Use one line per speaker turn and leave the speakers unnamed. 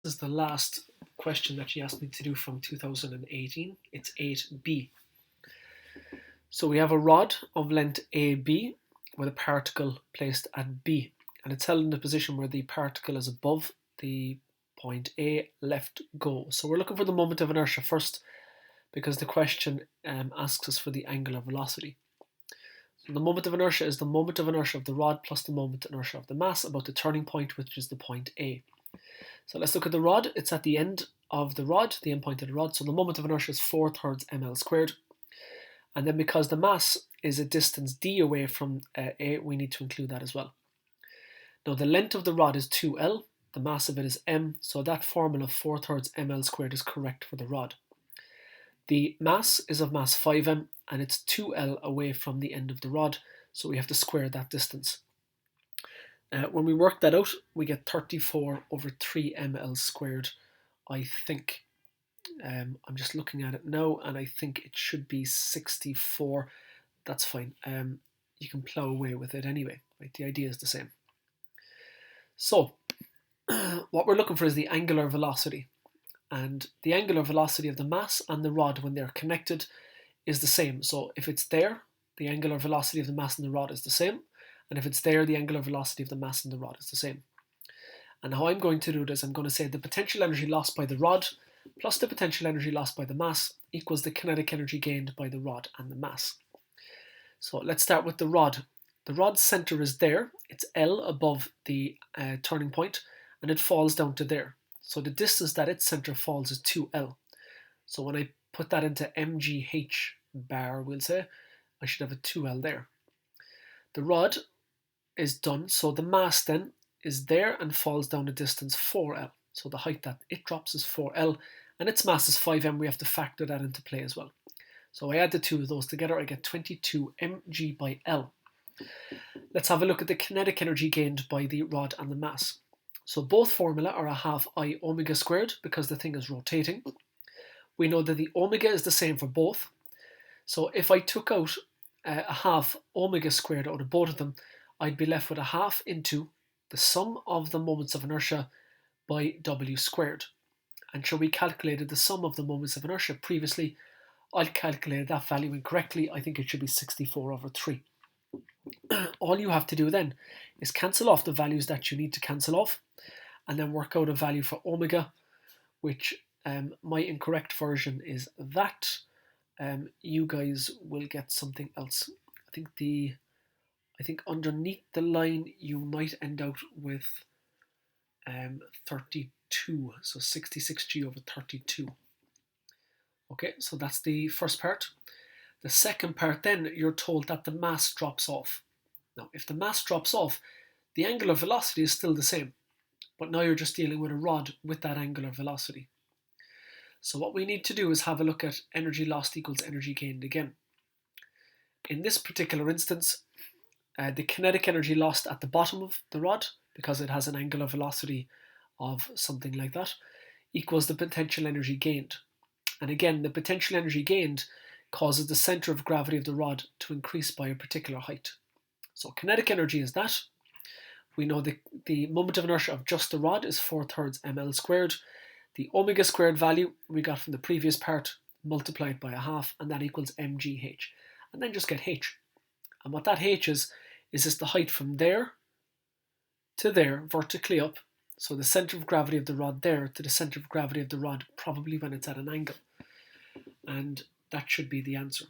is the last question that she asked me to do from 2018. It's 8b. So we have a rod of length AB with a particle placed at B, and it's held in the position where the particle is above the point A, left go. So we're looking for the moment of inertia first, because the question asks us for the angular velocity. So the moment of inertia is the moment of inertia of the rod plus the moment of inertia of the mass about the turning point, which is the point A. So let's look at the rod. It's at the end of the rod, the end point of the rod. So the moment of inertia is 4/3 ml squared. And then because the mass is a distance d away from A, we need to include that as well. Now the length of the rod is 2L, the mass of it is m, so that formula 4/3 ml squared is correct for the rod. The mass is of mass 5m, and it's 2L away from the end of the rod, so we have to square that distance. When we work that out, we get 34/3 ml squared, I think. I'm just looking at it now, and I think it should be 64. That's fine. You can plow away with it anyway. Right? The idea is the same. So, what we're looking for is the angular velocity. And the angular velocity of the mass and the rod when they're connected is the same. So if it's there, the angular velocity of the mass and the rod is the same. And if it's there, the angular velocity of the mass and the rod is the same. And how I'm going to do this, I'm going to say the potential energy lost by the rod plus the potential energy lost by the mass equals the kinetic energy gained by the rod and the mass. So let's start with the rod. The rod's center is there. It's L above the turning point, and it falls down to there. So the distance that its center falls is 2L. So when I put that into mgh bar, we'll say, I should have a 2L there. The rod is done, so the mass then is there and falls down a distance 4L. So the height that it drops is 4L, and its mass is 5m. We have to factor that into play as well. So I add the two of those together, I get 22 mg by L. Let's have a look at the kinetic energy gained by the rod and the mass. So both formula are a half I omega squared because the thing is rotating. We know that the omega is the same for both. So if I took out a half omega squared out of both of them, I'd be left with a half into the sum of the moments of inertia by W squared. And so we calculated the sum of the moments of inertia previously. I calculated that value incorrectly. I think it should be 64/3. All you have to do then is cancel off the values that you need to cancel off, and then work out a value for omega, which my incorrect version is that. You guys will get something else. I think underneath the line you might end out with 32, so 66g/32. Okay, so that's the first part. The second part then, you're told that the mass drops off. Now, if the mass drops off, the angular velocity is still the same, but now you're just dealing with a rod with that angular velocity. So what we need to do is have a look at energy lost equals energy gained again. In this particular instance, the kinetic energy lost at the bottom of the rod, because it has an angular velocity of something like that, equals the potential energy gained. And again, the potential energy gained causes the center of gravity of the rod to increase by a particular height. So kinetic energy is that. We know the moment of inertia of just the rod is 4/3 ml squared. The omega squared value we got from the previous part multiplied by a half, and that equals mgh. And then just get h. And what that h is just the height from there to there, vertically up. So the center of gravity of the rod there to the center of gravity of the rod, probably when it's at an angle. And that should be the answer.